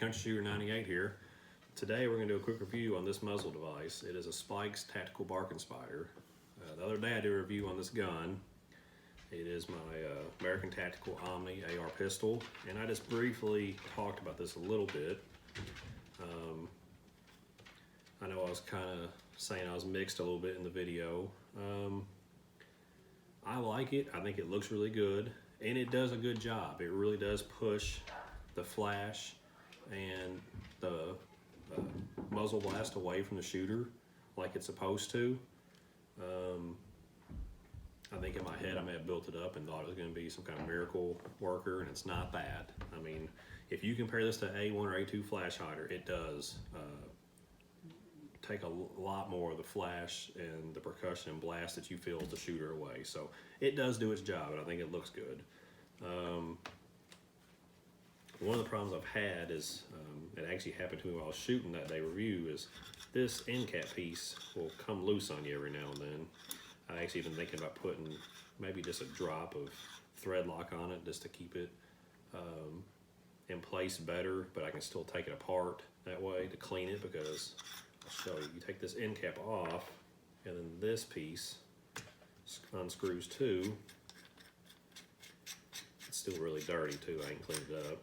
Country Shooter 98 here. Today we're going to do a quick review on this muzzle device. It is a Spikes Tactical Barking Spider. The other day I did a review on this gun. It is my American Tactical Omni AR pistol, and I just briefly talked about this a little bit. I know I was kind of saying I was mixed a little bit in the video. I like it. I think it looks really good, and it does a good job. It really does push the flash and the muzzle blast away from the shooter like it's supposed to. I think in my head I may have built it up and thought it was going to be some kind of miracle worker, and it's not that. I mean, if you compare this to A1 or A2 flash hider, it does take a lot more of the flash and the percussion and blast that you feel as the shooter away. So it does do its job, and I think it looks good. One of the problems I've had is, it actually happened to me while I was shooting that day review, is this end cap piece will come loose on you every now and then. I actually been thinking about putting maybe just a drop of thread lock on it just to keep it in place better, but I can still take it apart that way to clean it, because I'll show you. You take this end cap off, and then this piece unscrews too. It's still really dirty too. I ain't cleaned it up.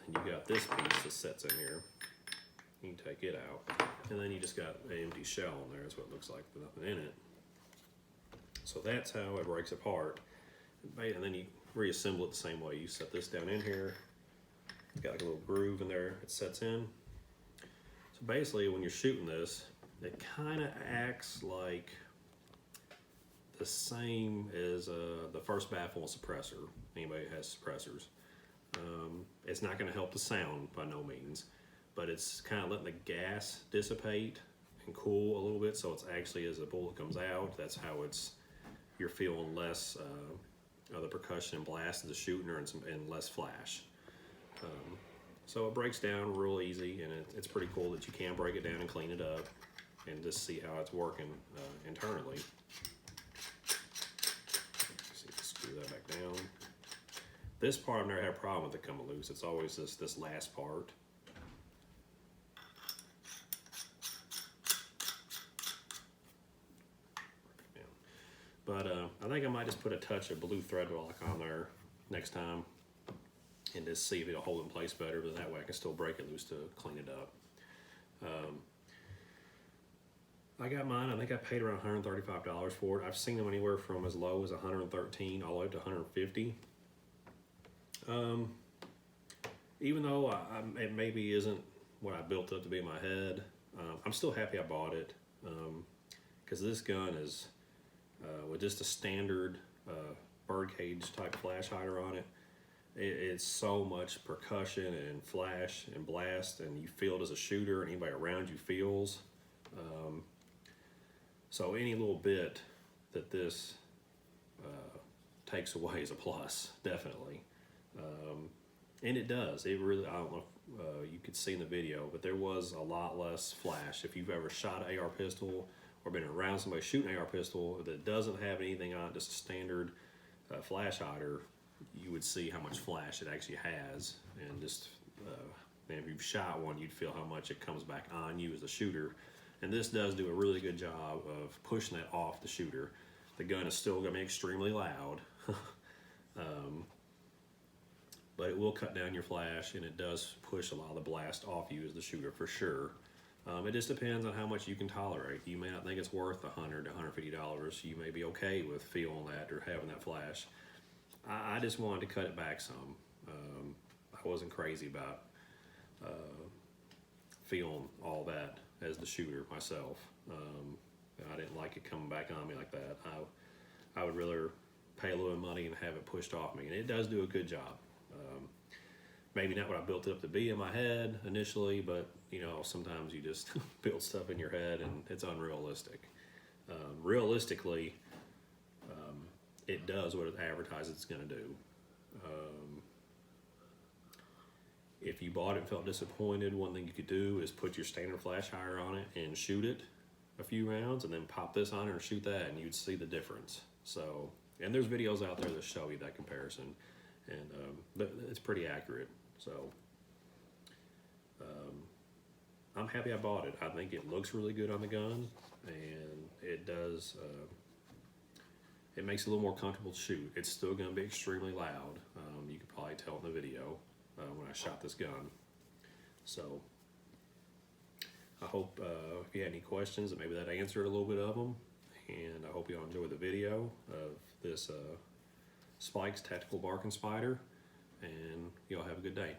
And you got this piece that sets in here. You can take it out, and then you just got an empty shell in there. That's what it looks like with nothing in it. So that's how it breaks apart, and then you reassemble it the same way. You set this down in here. It's got like a little groove in there. It sets in. So basically, when you're shooting this, it kind of acts like the same as the first baffle and suppressor. Anybody that has suppressors. It's not going to help the sound by no means, but it's kind of letting the gas dissipate and cool a little bit, so it's actually, as the bullet comes out, that's how you're feeling less of the percussion and blast of the shooting, and less flash. So it breaks down real easy, and it's pretty cool that you can break it down and clean it up and just see how it's working internally. See, screw that back down. This part I've never had a problem with it coming loose. It's always this last part. But I think I might just put a touch of blue thread lock on there next time and just see if it'll hold in place better, but that way I can still break it loose to clean it up. I got mine. I think I paid around $135 for it. I've seen them anywhere from as low as $113 all the way up to $150. Even though it maybe isn't what I built up to be in my head, I'm still happy I bought it, because this gun is with just a standard birdcage type flash hider on it. It's so much percussion and flash and blast, and you feel it as a shooter, and anybody around you feels. So any little bit that this takes away is a plus, definitely. And it does. It really, I don't know if you could see in the video, but there was a lot less flash. If you've ever shot an AR pistol or been around somebody shooting an AR pistol that doesn't have anything on it, just a standard flash hider, you would see how much flash it actually has. And just, and if you've shot one, you'd feel how much it comes back on you as a shooter. And this does do a really good job of pushing that off the shooter. The gun is still going to be extremely loud. But it will cut down your flash, and it does push a lot of the blast off you as the shooter for sure. It just depends on how much you can tolerate. You may not think it's worth $100 to $150. You may be okay with feeling that or having that flash. I just wanted to cut it back some. I wasn't crazy about feeling all that as the shooter myself. I didn't like it coming back on me like that. I would rather pay a little money and have it pushed off me, and it does do a good job. Maybe not what I built it up to be in my head initially, but you know, sometimes you just build stuff in your head and it's unrealistic. Realistically, it does what it advertises it's going to do. If you bought it and felt disappointed, one thing you could do is put your standard flash hider on it and shoot it a few rounds, and then pop this on it and shoot that, and you'd see the difference. So, and there's videos out there that show you that comparison, and it's pretty accurate. So I'm happy I bought it. I think it looks really good on the gun, and it does. It makes it a little more comfortable to shoot. It's still going to be extremely loud. You could probably tell in the video when I shot this gun. So I hope if you had any questions, that maybe that answered a little bit of them. And I hope you all enjoy the video of this Spikes Tactical Barking Spider. And y'all have a good day.